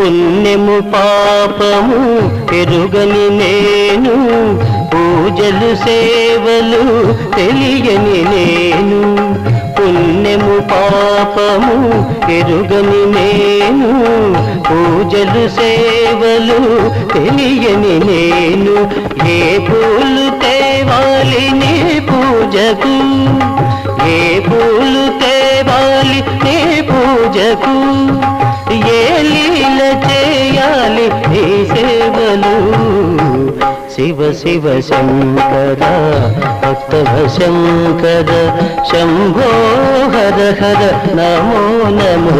పుణ్యము పాపము ఎరుగని నేను, పూజలు సేవలు తెలియని నేను. పుణ్యము పాపము ఎరుగని నేను, పూజలు సేవలు తెలియని నేను. ఏ పూలు తేవాలి నీ పూజకు, ఏ పూలు తేవాలి నీ పూజకు, ఏ లీల చేయాలి నీ సేవలు. శివ శివ శంకర భక్తవ శంకర, శంభో హర హర నమో నమో.